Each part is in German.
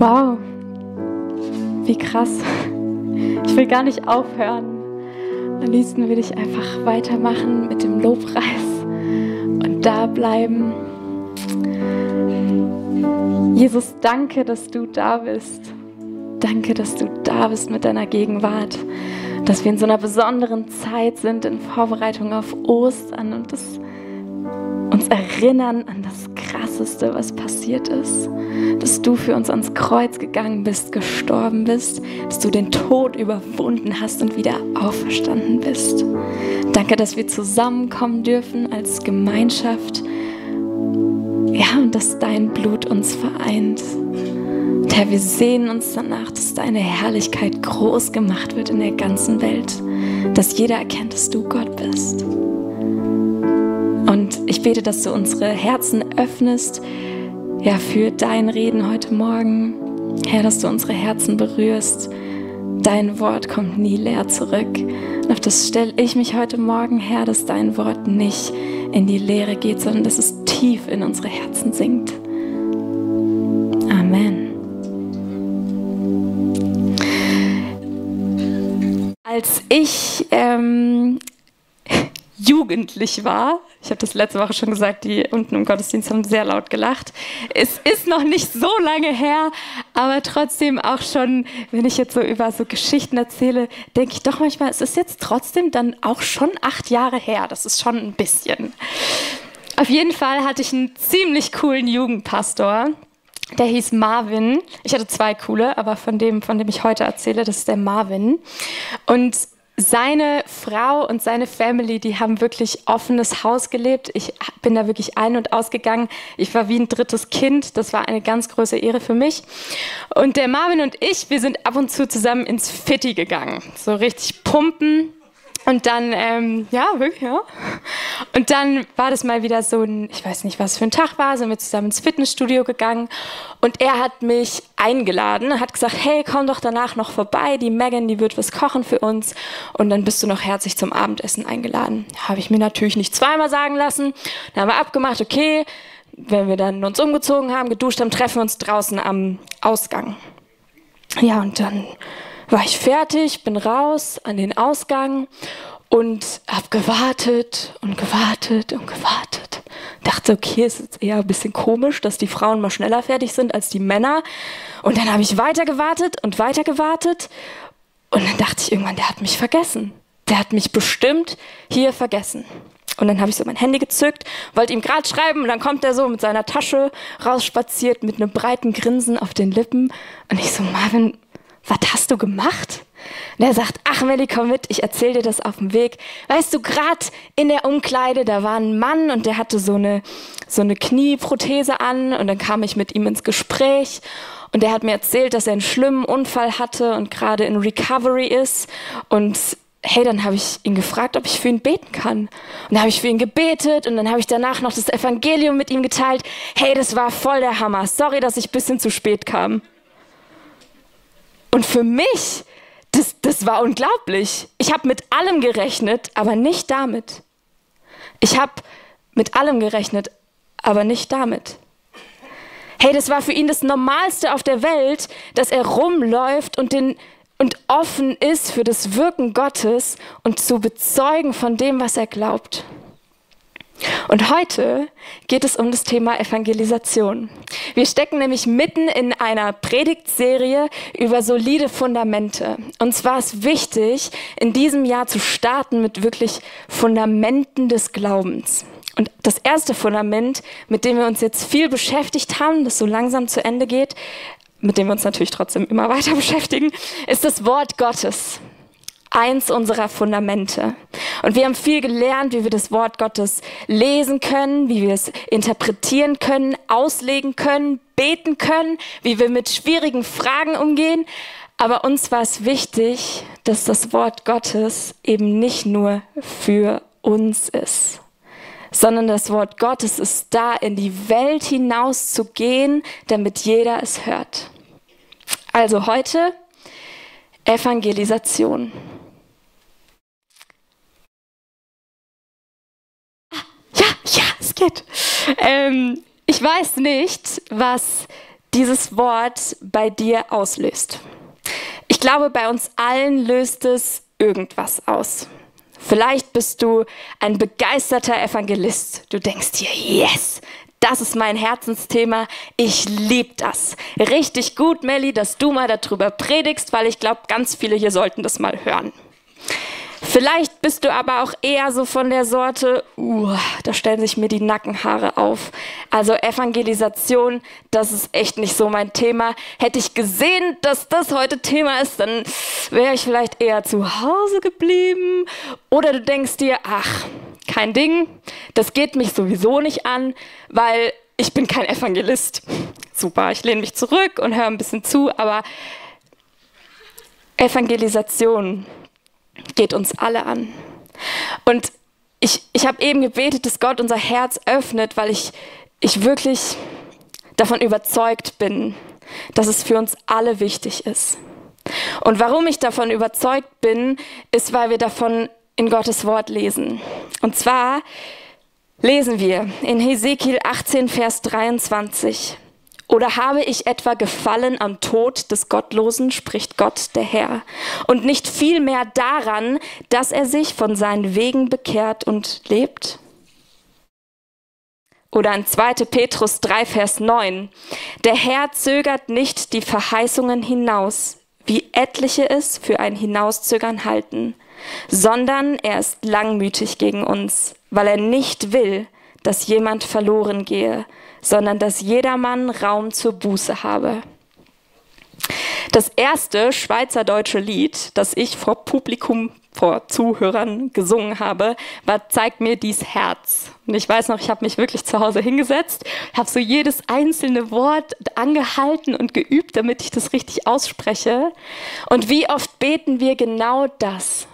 Wow, wie krass. Ich will gar nicht aufhören. Am liebsten will ich einfach weitermachen mit dem Lobpreis und da bleiben. Jesus, danke, dass du da bist. Danke, dass du da bist mit deiner Gegenwart. Dass wir in so einer besonderen Zeit sind in Vorbereitung auf Ostern und das uns erinnern an das Krasseste, was passiert ist. Dass du für uns ans Kreuz gegangen bist, gestorben bist, dass du den Tod überwunden hast und wieder auferstanden bist. Danke, dass wir zusammenkommen dürfen als Gemeinschaft. Ja, und dass dein Blut uns vereint. Und Herr, wir sehnen uns danach, dass deine Herrlichkeit groß gemacht wird in der ganzen Welt. Dass jeder erkennt, dass du Gott bist. Und ich bete, dass du unsere Herzen öffnest, ja, für dein Reden heute Morgen. Herr, dass du unsere Herzen berührst. Dein Wort kommt nie leer zurück. Und auf das stelle ich mich heute Morgen, Herr, dass dein Wort nicht in die Leere geht, sondern dass es tief in unsere Herzen sinkt. Amen. Als ich jugendlich war, ich habe das letzte Woche schon gesagt, die unten im Gottesdienst haben sehr laut gelacht. Es ist noch nicht so lange her, aber trotzdem auch schon, wenn ich jetzt so über so Geschichten erzähle, denke ich doch manchmal, es ist jetzt trotzdem dann auch schon 8 Jahre her. Das ist schon ein bisschen. Auf jeden Fall hatte ich einen ziemlich coolen Jugendpastor. Der hieß Marvin. Ich hatte 2 coole, aber von dem ich heute erzähle, das ist der Marvin. Und seine Frau und seine Family, die haben wirklich offenes Haus gelebt. Ich bin da wirklich ein- und ausgegangen. Ich war wie ein 3. Kind. Das war eine ganz große Ehre für mich. Und der Marvin und ich, wir sind ab und zu zusammen ins Fitti gegangen. So richtig pumpen. Und dann, ja, wirklich, ja. Und dann war das mal wieder so ein, ich weiß nicht, was für ein Tag war, sind wir zusammen ins Fitnessstudio gegangen und er hat mich eingeladen, hat gesagt, hey, komm doch danach noch vorbei, die Megan, die wird was kochen für uns und dann bist du noch herzlich zum Abendessen eingeladen. Habe ich mir natürlich nicht zweimal sagen lassen. Dann haben wir abgemacht, okay, wenn wir dann uns umgezogen haben, geduscht haben, treffen wir uns draußen am Ausgang. Ja, und dann war ich fertig, bin raus an den Ausgang und habe gewartet und gewartet und gewartet. Dachte, okay, es ist eher ein bisschen komisch, dass die Frauen mal schneller fertig sind als die Männer. Und dann habe ich weiter gewartet und weiter gewartet. Und dann dachte ich irgendwann, der hat mich vergessen. Der hat mich bestimmt hier vergessen. Und dann habe ich so mein Handy gezückt, wollte ihm gerade schreiben und dann kommt er so mit seiner Tasche rausspaziert mit einem breiten Grinsen auf den Lippen. Und ich so, Marvin, was hast du gemacht? Und er sagt, ach Melli, komm mit, ich erzähl dir das auf dem Weg. Weißt du, gerade in der Umkleide, da war ein Mann und der hatte so eine Knieprothese an und dann kam ich mit ihm ins Gespräch und der hat mir erzählt, dass er einen schlimmen Unfall hatte und gerade in Recovery ist und hey, dann habe ich ihn gefragt, ob ich für ihn beten kann. Und dann habe ich für ihn gebetet und dann habe ich danach noch das Evangelium mit ihm geteilt. Hey, das war voll der Hammer. Sorry, dass ich ein bisschen zu spät kam. Und für mich, das war unglaublich. Ich habe mit allem gerechnet, aber nicht damit. Ich habe mit allem gerechnet, aber nicht damit. Hey, das war für ihn das Normalste auf der Welt, dass er rumläuft und offen ist für das Wirken Gottes und zu bezeugen von dem, was er glaubt. Und heute geht es um das Thema Evangelisation. Wir stecken nämlich mitten in einer Predigtserie über solide Fundamente. Und zwar ist wichtig, in diesem Jahr zu starten mit wirklich Fundamenten des Glaubens. Und das erste Fundament, mit dem wir uns jetzt viel beschäftigt haben, das so langsam zu Ende geht, mit dem wir uns natürlich trotzdem immer weiter beschäftigen, ist das Wort Gottes. Eins unserer Fundamente. Und wir haben viel gelernt, wie wir das Wort Gottes lesen können, wie wir es interpretieren können, auslegen können, beten können, wie wir mit schwierigen Fragen umgehen. Aber uns war es wichtig, dass das Wort Gottes eben nicht nur für uns ist, sondern das Wort Gottes ist da, in die Welt hinaus zu gehen, damit jeder es hört. Also heute Evangelisation. Ja, es geht. Ich weiß nicht, was dieses Wort bei dir auslöst. Ich glaube, bei uns allen löst es irgendwas aus. Vielleicht bist du ein begeisterter Evangelist. Du denkst dir, yes, das ist mein Herzensthema. Ich liebe das. Richtig gut, Melli, dass du mal darüber predigst, weil ich glaube, ganz viele hier sollten das mal hören. Vielleicht bist du aber auch eher so von der Sorte, da stellen sich mir die Nackenhaare auf. Also Evangelisation, das ist echt nicht so mein Thema. Hätte ich gesehen, dass das heute Thema ist, dann wäre ich vielleicht eher zu Hause geblieben. Oder du denkst dir, ach, kein Ding, das geht mich sowieso nicht an, weil ich bin kein Evangelist. Super, ich lehne mich zurück und höre ein bisschen zu, aber Evangelisation geht uns alle an. Und ich habe eben gebetet, dass Gott unser Herz öffnet, weil ich wirklich davon überzeugt bin, dass es für uns alle wichtig ist. Und warum ich davon überzeugt bin, ist, weil wir davon in Gottes Wort lesen. Und zwar lesen wir in Hesekiel 18, Vers 23. Oder habe ich etwa gefallen am Tod des Gottlosen, spricht Gott, der Herr, und nicht vielmehr daran, dass er sich von seinen Wegen bekehrt und lebt? Oder in 2. Petrus 3, Vers 9. Der Herr zögert nicht die Verheißungen hinaus, wie etliche es für ein Hinauszögern halten, sondern er ist langmütig gegen uns, weil er nicht will, dass jemand verloren gehe, sondern dass jedermann Raum zur Buße habe. Das erste schweizerdeutsche Lied, das ich vor Publikum, vor Zuhörern gesungen habe, war Zeig mir dies Herz. Und ich weiß noch, ich habe mich wirklich zu Hause hingesetzt, habe so jedes einzelne Wort angehalten und geübt, damit ich das richtig ausspreche. Und wie oft beten wir genau das?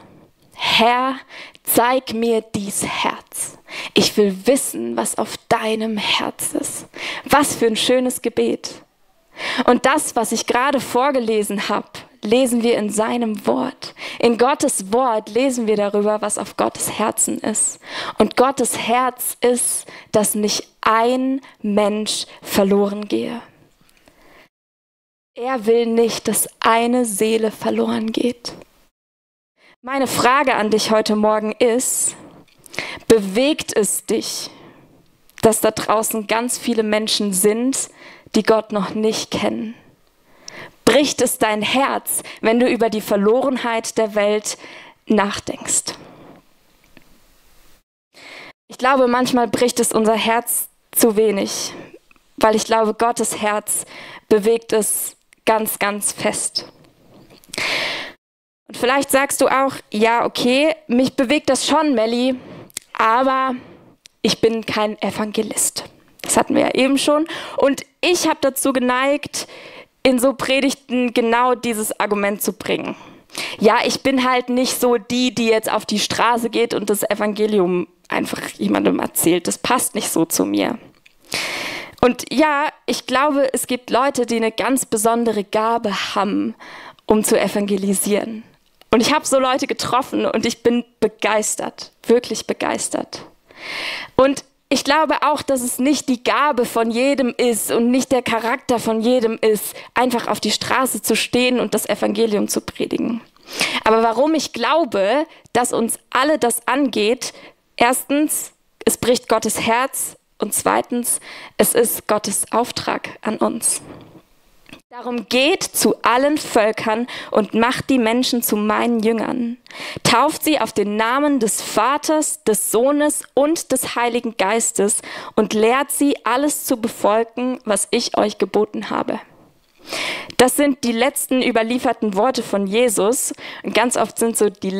Herr, zeig mir dies Herz. Ich will wissen, was auf deinem Herz ist. Was für ein schönes Gebet. Und das, was ich gerade vorgelesen habe, lesen wir in seinem Wort. In Gottes Wort lesen wir darüber, was auf Gottes Herzen ist. Und Gottes Herz ist, dass nicht ein Mensch verloren gehe. Er will nicht, dass eine Seele verloren geht. Meine Frage an dich heute Morgen ist, bewegt es dich, dass da draußen ganz viele Menschen sind, die Gott noch nicht kennen? Bricht es dein Herz, wenn du über die Verlorenheit der Welt nachdenkst? Ich glaube, manchmal bricht es unser Herz zu wenig, weil ich glaube, Gottes Herz bewegt es ganz, ganz fest. Und vielleicht sagst du auch, ja, okay, mich bewegt das schon, Melli, aber ich bin kein Evangelist. Das hatten wir ja eben schon. Und ich habe dazu geneigt, in so Predigten genau dieses Argument zu bringen. Ja, ich bin halt nicht so die jetzt auf die Straße geht und das Evangelium einfach jemandem erzählt. Das passt nicht so zu mir. Und ja, ich glaube, es gibt Leute, die eine ganz besondere Gabe haben, um zu evangelisieren. Und ich habe so Leute getroffen und ich bin begeistert, wirklich begeistert. Und ich glaube auch, dass es nicht die Gabe von jedem ist und nicht der Charakter von jedem ist, einfach auf die Straße zu stehen und das Evangelium zu predigen. Aber warum ich glaube, dass uns alle das angeht, erstens, es bricht Gottes Herz und zweitens, es ist Gottes Auftrag an uns. Darum geht zu allen Völkern und macht die Menschen zu meinen Jüngern. Tauft sie auf den Namen des Vaters, des Sohnes und des Heiligen Geistes und lehrt sie, alles zu befolgen, was ich euch geboten habe. Das sind die letzten überlieferten Worte von Jesus. Und ganz oft sind so die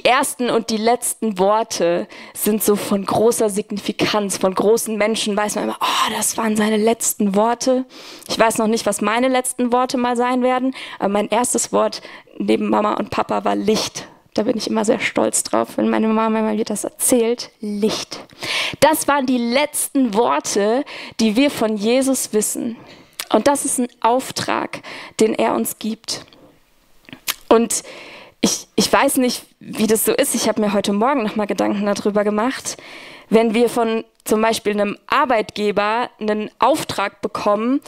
ersten und die letzten Worte sind so von großer Signifikanz, von großen Menschen weiß man immer, oh, das waren seine letzten Worte. Ich weiß noch nicht, was meine letzten Worte mal sein werden, aber mein erstes Wort neben Mama und Papa war Licht. Da bin ich immer sehr stolz drauf, wenn meine Mama mir das erzählt. Licht. Das waren die letzten Worte, die wir von Jesus wissen. Und das ist ein Auftrag, den er uns gibt. Und ich weiß nicht, wie das so ist. Ich habe mir heute Morgen nochmal Gedanken darüber gemacht. Wenn wir von zum Beispiel einem Arbeitgeber einen Auftrag bekommen,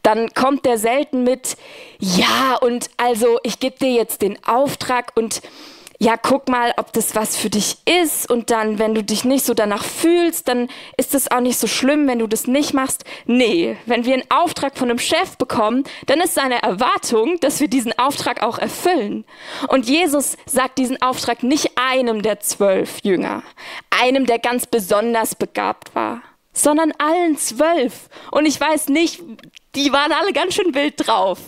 dann kommt der selten mit, ja, und also ich gebe dir jetzt den Auftrag und ja, guck mal, ob das was für dich ist, und dann, wenn du dich nicht so danach fühlst, dann ist es auch nicht so schlimm, wenn du das nicht machst. Nee, wenn wir einen Auftrag von einem Chef bekommen, dann ist seine Erwartung, dass wir diesen Auftrag auch erfüllen. Und Jesus sagt diesen Auftrag nicht einem der 12 Jünger, einem, der ganz besonders begabt war, sondern allen 12. Und ich weiß nicht, die waren alle ganz schön wild drauf,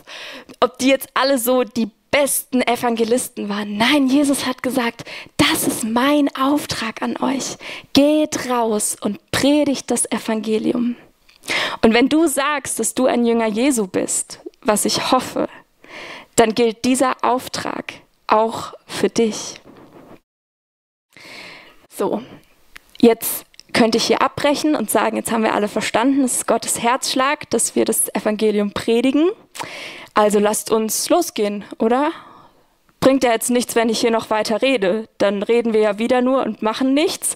ob die jetzt alle so die besten Evangelisten waren. Nein, Jesus hat gesagt, das ist mein Auftrag an euch. Geht raus und predigt das Evangelium. Und wenn du sagst, dass du ein Jünger Jesu bist, was ich hoffe, dann gilt dieser Auftrag auch für dich. So, jetzt könnte ich hier abbrechen und sagen, jetzt haben wir alle verstanden, es ist Gottes Herzschlag, dass wir das Evangelium predigen. Also lasst uns losgehen, oder? Bringt ja jetzt nichts, wenn ich hier noch weiter rede. Dann reden wir ja wieder nur und machen nichts.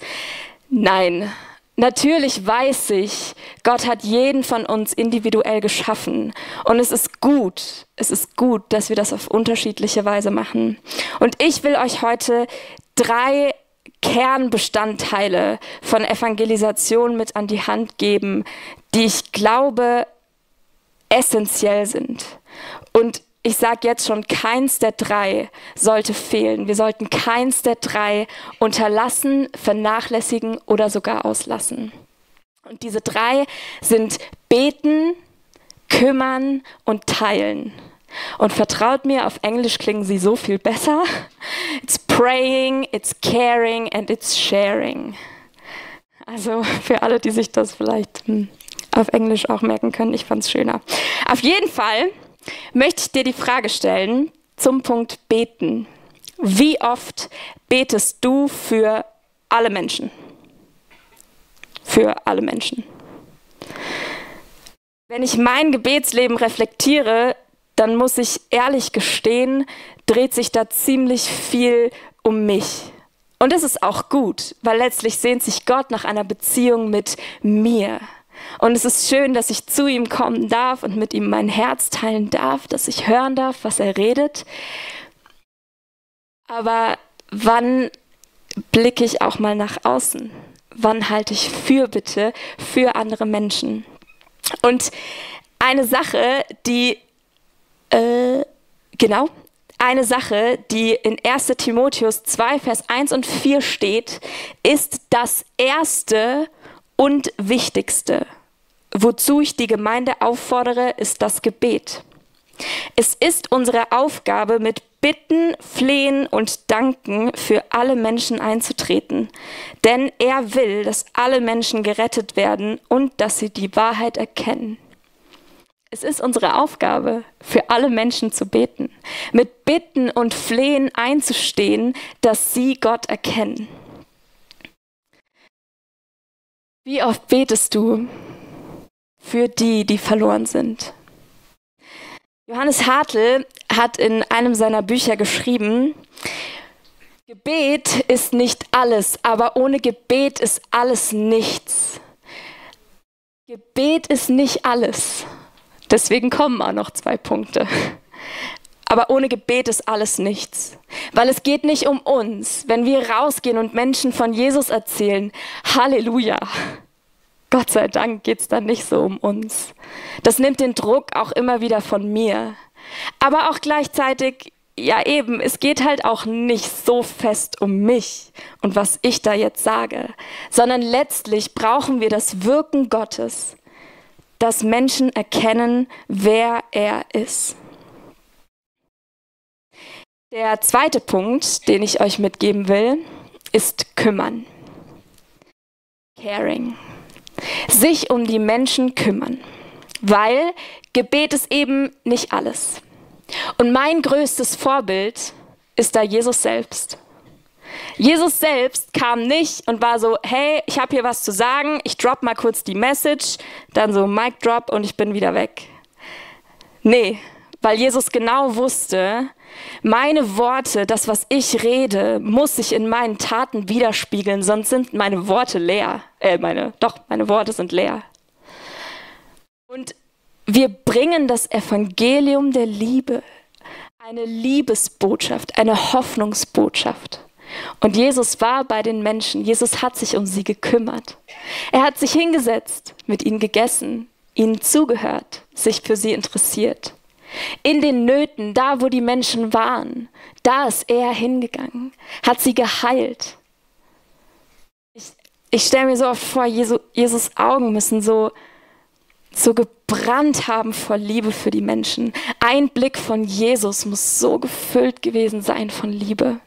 Nein, natürlich weiß ich, Gott hat jeden von uns individuell geschaffen. Und es ist gut, dass wir das auf unterschiedliche Weise machen. Und ich will euch heute 3 Kernbestandteile von Evangelisation mit an die Hand geben, die ich glaube essentiell sind. Und ich sage jetzt schon, keins der 3 sollte fehlen. Wir sollten keins der 3 unterlassen, vernachlässigen oder sogar auslassen. Und diese 3 sind beten, kümmern und teilen. Und vertraut mir, auf Englisch klingen sie so viel besser. It's praying, it's caring and it's sharing. Also für alle, die sich das vielleicht auf Englisch auch merken können, ich fand es schöner. Auf jeden Fall möchte ich dir die Frage stellen zum Punkt Beten. Wie oft betest du für alle Menschen? Für alle Menschen. Wenn ich mein Gebetsleben reflektiere, dann muss ich ehrlich gestehen, dreht sich da ziemlich viel um mich. Und das ist auch gut, weil letztlich sehnt sich Gott nach einer Beziehung mit mir. Und es ist schön, dass ich zu ihm kommen darf und mit ihm mein Herz teilen darf, dass ich hören darf, was er redet. Aber wann blicke ich auch mal nach außen? Wann halte ich Fürbitte für andere Menschen? Und eine Sache, die in 1. Timotheus 2, Vers 1 und 4 steht, ist das Erste und Wichtigste. Wozu ich die Gemeinde auffordere, ist das Gebet. Es ist unsere Aufgabe, mit Bitten, Flehen und Danken für alle Menschen einzutreten. Denn er will, dass alle Menschen gerettet werden und dass sie die Wahrheit erkennen. Es ist unsere Aufgabe, für alle Menschen zu beten, mit Bitten und Flehen einzustehen, dass sie Gott erkennen. Wie oft betest du für die, die verloren sind? Johannes Hartl hat in einem seiner Bücher geschrieben, Gebet ist nicht alles, aber ohne Gebet ist alles nichts. Gebet ist nicht alles. Deswegen kommen auch noch 2 Punkte. Aber ohne Gebet ist alles nichts. Weil es geht nicht um uns. Wenn wir rausgehen und Menschen von Jesus erzählen, Halleluja. Gott sei Dank geht es dann nicht so um uns. Das nimmt den Druck auch immer wieder von mir. Aber auch gleichzeitig, ja eben, es geht halt auch nicht so fest um mich und was ich da jetzt sage, sondern letztlich brauchen wir das Wirken Gottes, dass Menschen erkennen, wer er ist. Der 2. Punkt, den ich euch mitgeben will, ist kümmern. Caring. Sich um die Menschen kümmern. Weil Gebet ist eben nicht alles. Und mein größtes Vorbild ist da Jesus selbst. Jesus selbst kam nicht und war so, hey, ich habe hier was zu sagen, ich drop mal kurz die Message, dann so Mic drop und ich bin wieder weg. Nee, weil Jesus genau wusste, Meine Worte, das, was ich rede, muss sich in meinen Taten widerspiegeln, sonst sind meine Worte leer. Meine Worte sind leer. Und wir bringen das Evangelium der Liebe, eine Liebesbotschaft, eine Hoffnungsbotschaft. Und Jesus war bei den Menschen, Jesus hat sich um sie gekümmert. Er hat sich hingesetzt, mit ihnen gegessen, ihnen zugehört, sich für sie interessiert. In den Nöten, da wo die Menschen waren, da ist er hingegangen, hat sie geheilt. Ich stelle mir so oft vor, Jesus Augen müssen so gebrannt haben vor Liebe für die Menschen. Ein Blick von Jesus muss so gefüllt gewesen sein von Liebe.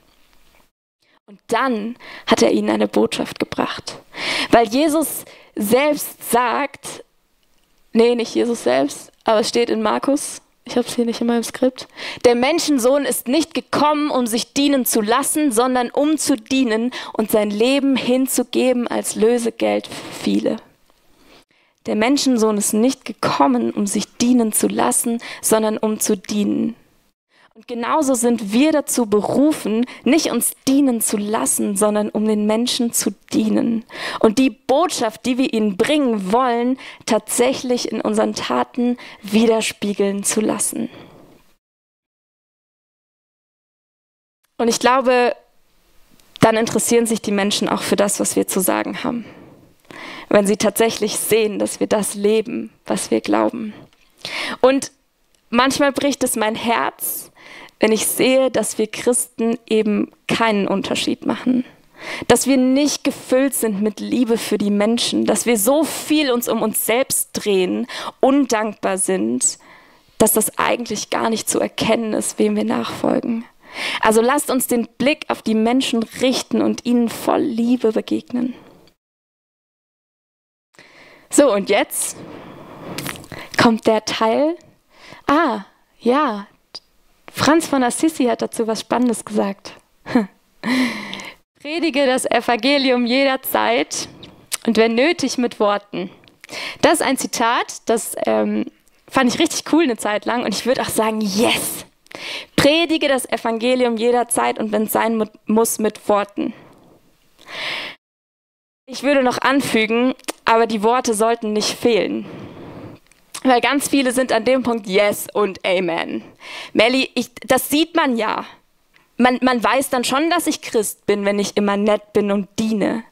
Und dann hat er ihnen eine Botschaft gebracht. Weil Jesus selbst sagt, nee, nicht Jesus selbst, aber es steht in Markus, ich habe es hier nicht in meinem Skript, der Menschensohn ist nicht gekommen, um sich dienen zu lassen, sondern um zu dienen und sein Leben hinzugeben als Lösegeld für viele. Der Menschensohn ist nicht gekommen, um sich dienen zu lassen, sondern um zu dienen. Und genauso sind wir dazu berufen, nicht uns dienen zu lassen, sondern um den Menschen zu dienen. Und die Botschaft, die wir ihnen bringen wollen, tatsächlich in unseren Taten widerspiegeln zu lassen. Und ich glaube, dann interessieren sich die Menschen auch für das, was wir zu sagen haben. Wenn sie tatsächlich sehen, dass wir das leben, was wir glauben. Und manchmal bricht es mein Herz, wenn ich sehe, dass wir Christen eben keinen Unterschied machen. Dass wir nicht gefüllt sind mit Liebe für die Menschen, dass wir so viel uns um uns selbst drehen, undankbar sind, dass das eigentlich gar nicht zu erkennen ist, wem wir nachfolgen. Also lasst uns den Blick auf die Menschen richten und ihnen voll Liebe begegnen. So, und jetzt kommt der Teil. Ja, Franz von Assisi hat dazu was Spannendes gesagt. Predige das Evangelium jederzeit und wenn nötig mit Worten. Das ist ein Zitat, das fand ich richtig cool eine Zeit lang und ich würde auch sagen, yes! Predige das Evangelium jederzeit und wenn es sein muss, mit Worten. Ich würde noch anfügen, aber die Worte sollten nicht fehlen. Weil ganz viele sind an dem Punkt Yes und Amen. Melli, das sieht man ja. Man weiß dann schon, dass ich Christ bin, wenn ich immer nett bin und diene.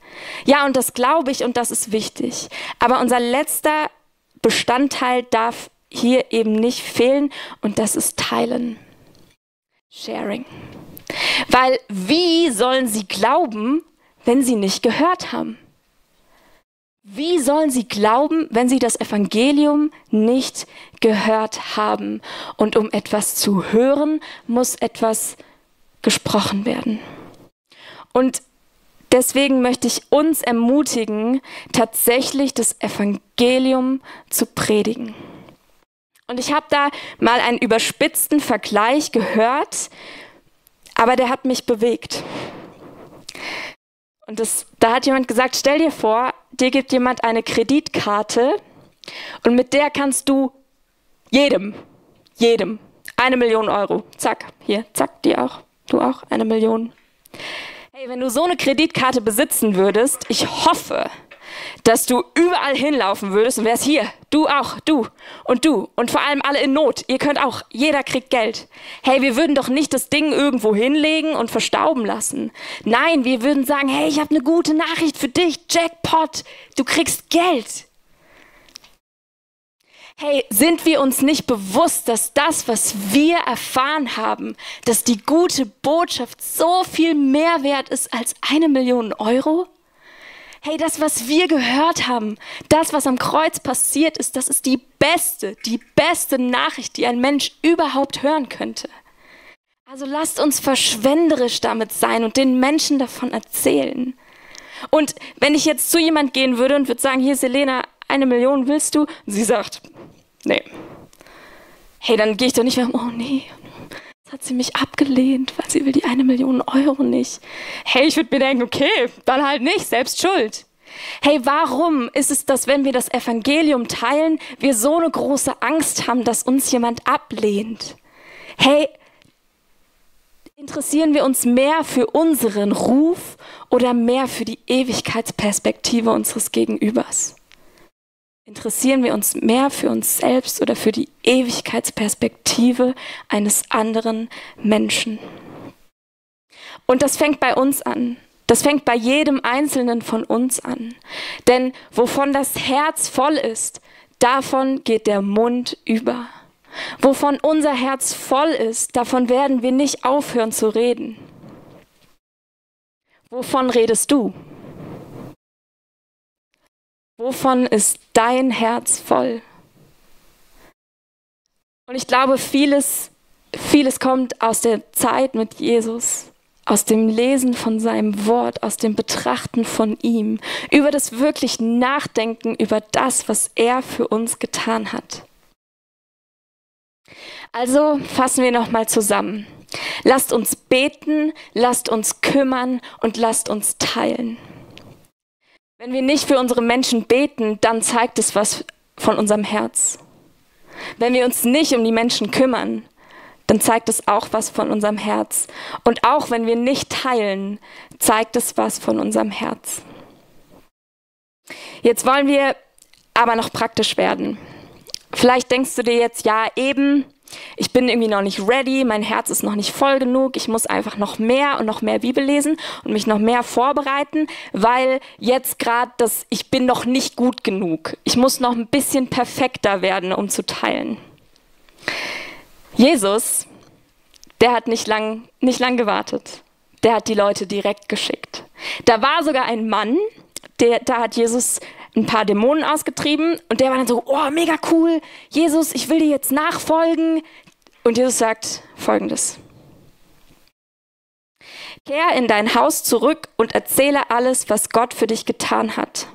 Ja, und das glaube ich und das ist wichtig. Aber unser letzter Bestandteil darf hier eben nicht fehlen und das ist Teilen. Sharing. Weil wie sollen sie glauben, wenn sie nicht gehört haben? Wie sollen sie glauben, wenn sie das Evangelium nicht gehört haben? Und um etwas zu hören, muss etwas gesprochen werden. Und deswegen möchte ich uns ermutigen, tatsächlich das Evangelium zu predigen. Und ich habe da mal einen überspitzten Vergleich gehört, aber der hat mich bewegt. Und da hat jemand gesagt, stell dir vor, dir gibt jemand eine Kreditkarte und mit der kannst du jedem, 1 Million Euro, zack, hier, zack, dir auch, du auch, 1 Million. Hey, wenn du so eine Kreditkarte besitzen würdest, ich hoffe, dass du überall hinlaufen würdest und wärst hier, du auch, du und vor allem alle in Not, ihr könnt auch, jeder kriegt Geld. Hey, wir würden doch nicht das Ding irgendwo hinlegen und verstauben lassen. Nein, wir würden sagen, hey, ich habe eine gute Nachricht für dich, Jackpot, du kriegst Geld. Hey, sind wir uns nicht bewusst, dass das, was wir erfahren haben, dass die gute Botschaft so viel mehr wert ist als 1 Million Euro? Hey, das, was wir gehört haben, das, was am Kreuz passiert ist, das ist die beste Nachricht, die ein Mensch überhaupt hören könnte. Also lasst uns verschwenderisch damit sein und den Menschen davon erzählen. Und wenn ich jetzt zu jemand gehen würde und würde sagen, hier Selena, 1 Million willst du? Und sie sagt, nee. Hey, dann gehe ich doch nicht mehr, oh nee. Jetzt hat sie mich abgelehnt, weil sie will die 1 Million Euro nicht. Hey, ich würde mir denken, okay, dann halt nicht, selbst schuld. Hey, warum ist es, dass wenn wir das Evangelium teilen, wir so eine große Angst haben, dass uns jemand ablehnt? Hey, Interessieren wir uns mehr für unseren Ruf oder mehr für die Ewigkeitsperspektive unseres Gegenübers? Interessieren wir uns mehr für uns selbst oder für die Ewigkeitsperspektive eines anderen Menschen? Und das fängt bei uns an. Das fängt bei jedem Einzelnen von uns an. Denn wovon das Herz voll ist, davon geht der Mund über. Wovon unser Herz voll ist, davon werden wir nicht aufhören zu reden. Wovon redest du? Wovon ist dein Herz voll? Und ich glaube, vieles kommt aus der Zeit mit Jesus, aus dem Lesen von seinem Wort, aus dem Betrachten von ihm, über das wirklich Nachdenken über das, was er für uns getan hat. Also fassen wir nochmal zusammen. Lasst uns beten, lasst uns kümmern und lasst uns teilen. Wenn wir nicht für unsere Menschen beten, dann zeigt es was von unserem Herz. Wenn wir uns nicht um die Menschen kümmern, dann zeigt es auch was von unserem Herz. Und auch wenn wir nicht teilen, zeigt es was von unserem Herz. Jetzt wollen wir aber noch praktisch werden. Vielleicht denkst du dir jetzt, ja eben, ich bin irgendwie noch nicht ready, mein Herz ist noch nicht voll genug, ich muss einfach noch mehr und noch mehr Bibel lesen und mich noch mehr vorbereiten, weil jetzt gerade ich bin noch nicht gut genug. Ich muss noch ein bisschen perfekter werden, um zu teilen. Jesus, der hat nicht lang gewartet. Der hat die Leute direkt geschickt. Da war sogar ein Mann, da hat Jesus ein paar Dämonen ausgetrieben und der war dann so, oh, mega cool, Jesus, ich will dir jetzt nachfolgen. Und Jesus sagt Folgendes: Kehr in dein Haus zurück und erzähle alles, was Gott für dich getan hat.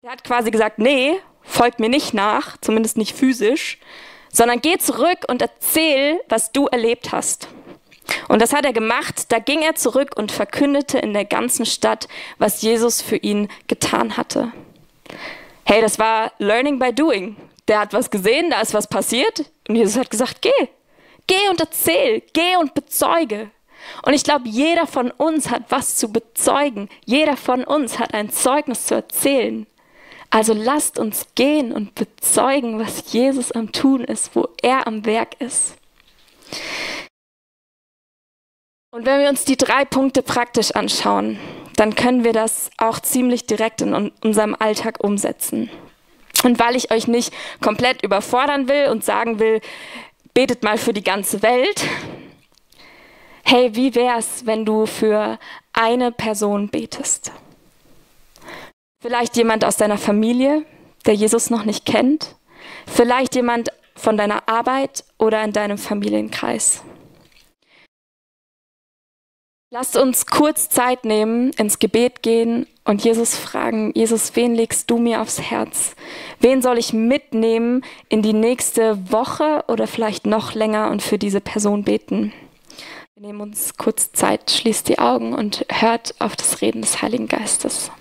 Er hat quasi gesagt, nee, folg mir nicht nach, zumindest nicht physisch, sondern geh zurück und erzähl, was du erlebt hast. Und das hat er gemacht. Da ging er zurück und verkündete in der ganzen Stadt, was Jesus für ihn getan hatte. Hey, das war Learning by Doing. Der hat was gesehen, da ist was passiert und Jesus hat gesagt, geh und erzähl, geh und bezeuge. Und ich glaube, jeder von uns hat was zu bezeugen. Jeder von uns hat ein Zeugnis zu erzählen. Also lasst uns gehen und bezeugen, was Jesus am Tun ist, wo er am Werk ist. Und wenn wir uns die 3 Punkte praktisch anschauen, dann können wir das auch ziemlich direkt in unserem Alltag umsetzen. Und weil ich euch nicht komplett überfordern will und sagen will, betet mal für die ganze Welt. Hey, wie wär's, wenn du für eine Person betest? Vielleicht jemand aus deiner Familie, der Jesus noch nicht kennt. Vielleicht jemand von deiner Arbeit oder in deinem Familienkreis. Lasst uns kurz Zeit nehmen, ins Gebet gehen und Jesus fragen, Jesus, wen legst du mir aufs Herz? Wen soll ich mitnehmen in die nächste Woche oder vielleicht noch länger und für diese Person beten? Wir nehmen uns kurz Zeit, schließt die Augen und hört auf das Reden des Heiligen Geistes.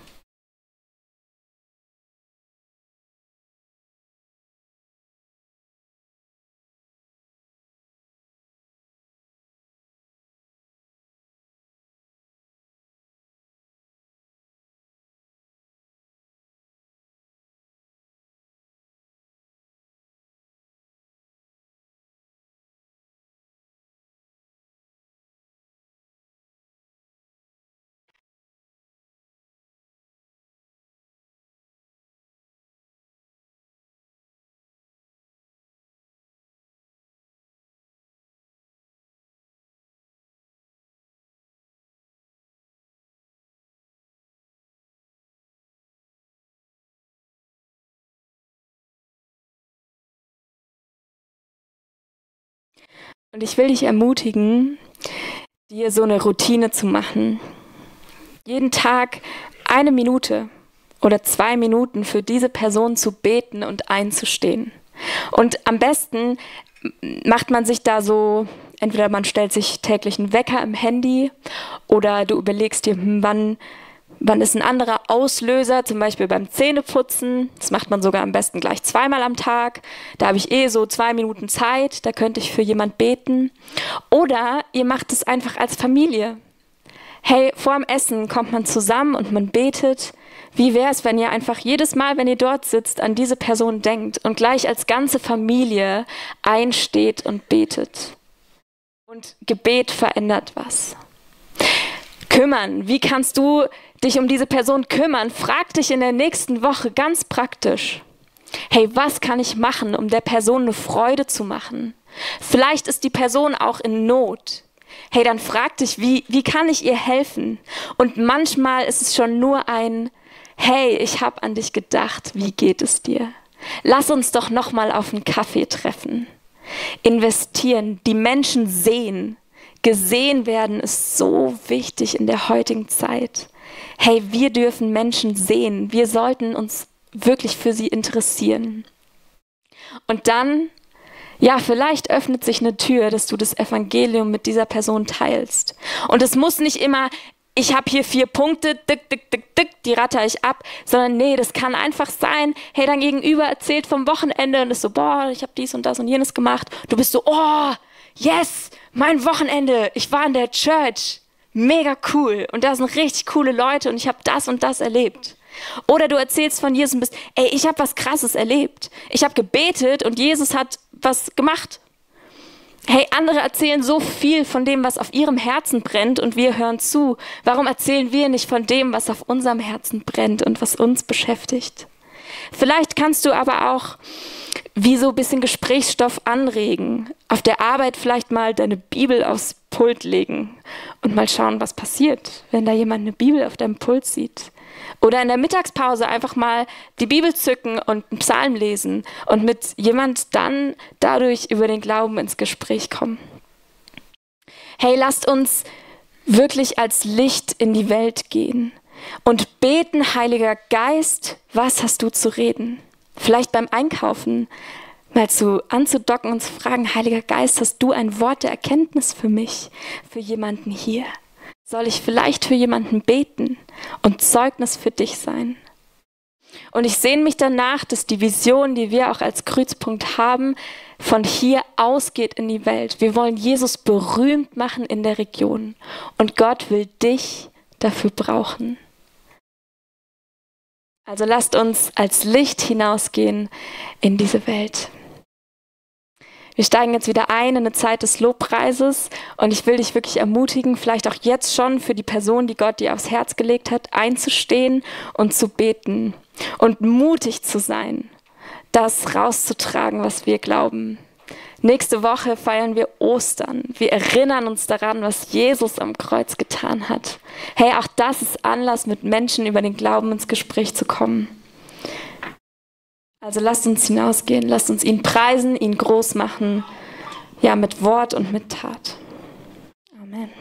Und ich will dich ermutigen, dir so eine Routine zu machen. Jeden Tag 1 Minute oder 2 Minuten für diese Person zu beten und einzustehen. Und am besten macht man sich da so, entweder man stellt sich täglich einen Wecker im Handy oder du überlegst dir, wann Wann ist ein anderer Auslöser, zum Beispiel beim Zähneputzen? Das macht man sogar am besten gleich 2-mal am Tag. Da habe ich so 2 Minuten Zeit, da könnte ich für jemand beten. Oder ihr macht es einfach als Familie. Hey, vorm Essen kommt man zusammen und man betet. Wie wäre es, wenn ihr einfach jedes Mal, wenn ihr dort sitzt, an diese Person denkt und gleich als ganze Familie einsteht und betet? Und Gebet verändert was. Kümmern. Wie kannst du dich um diese Person kümmern? Frag dich in der nächsten Woche ganz praktisch. Hey, was kann ich machen, um der Person eine Freude zu machen? Vielleicht ist die Person auch in Not. Hey, dann frag dich, wie kann ich ihr helfen? Und manchmal ist es schon nur ein, hey, ich habe an dich gedacht, wie geht es dir? Lass uns doch nochmal auf einen Kaffee treffen. Investieren, die Menschen sehen. Gesehen werden ist so wichtig in der heutigen Zeit. Hey, wir dürfen Menschen sehen. Wir sollten uns wirklich für sie interessieren. Und dann, ja, vielleicht öffnet sich eine Tür, dass du das Evangelium mit dieser Person teilst. Und es muss nicht immer, ich habe hier 4 Punkte, die ratter ich ab, sondern nee, das kann einfach sein, hey, dein Gegenüber erzählt vom Wochenende und ist so, boah, ich habe dies und das und jenes gemacht. Du bist so, oh, yes, mein Wochenende, ich war in der Church, mega cool und da sind richtig coole Leute und ich habe das und das erlebt. Oder du erzählst von Jesus und bist, ey, ich habe was Krasses erlebt. Ich habe gebetet und Jesus hat was gemacht. Hey, andere erzählen so viel von dem, was auf ihrem Herzen brennt und wir hören zu. Warum erzählen wir nicht von dem, was auf unserem Herzen brennt und was uns beschäftigt? Vielleicht kannst du aber auch wie so ein bisschen Gesprächsstoff anregen. Auf der Arbeit vielleicht mal deine Bibel aufs Pult legen und mal schauen, was passiert, wenn da jemand eine Bibel auf deinem Pult sieht. Oder in der Mittagspause einfach mal die Bibel zücken und einen Psalm lesen und mit jemand dann dadurch über den Glauben ins Gespräch kommen. Hey, lasst uns wirklich als Licht in die Welt gehen und beten, Heiliger Geist, was hast du zu reden? Vielleicht beim Einkaufen mal anzudocken und zu fragen, Heiliger Geist, hast du ein Wort der Erkenntnis für mich, für jemanden hier? Soll ich vielleicht für jemanden beten und Zeugnis für dich sein? Und ich sehne mich danach, dass die Vision, die wir auch als Kreuzpunkt haben, von hier ausgeht in die Welt. Wir wollen Jesus berühmt machen in der Region. Und Gott will dich dafür brauchen. Also lasst uns als Licht hinausgehen in diese Welt. Wir steigen jetzt wieder ein in eine Zeit des Lobpreises und ich will dich wirklich ermutigen, vielleicht auch jetzt schon für die Person, die Gott dir aufs Herz gelegt hat, einzustehen und zu beten und mutig zu sein, das rauszutragen, was wir glauben. Nächste Woche feiern wir Ostern. Wir erinnern uns daran, was Jesus am Kreuz getan hat. Hey, auch das ist Anlass, mit Menschen über den Glauben ins Gespräch zu kommen. Also lasst uns hinausgehen, lasst uns ihn preisen, ihn groß machen, ja, mit Wort und mit Tat. Amen.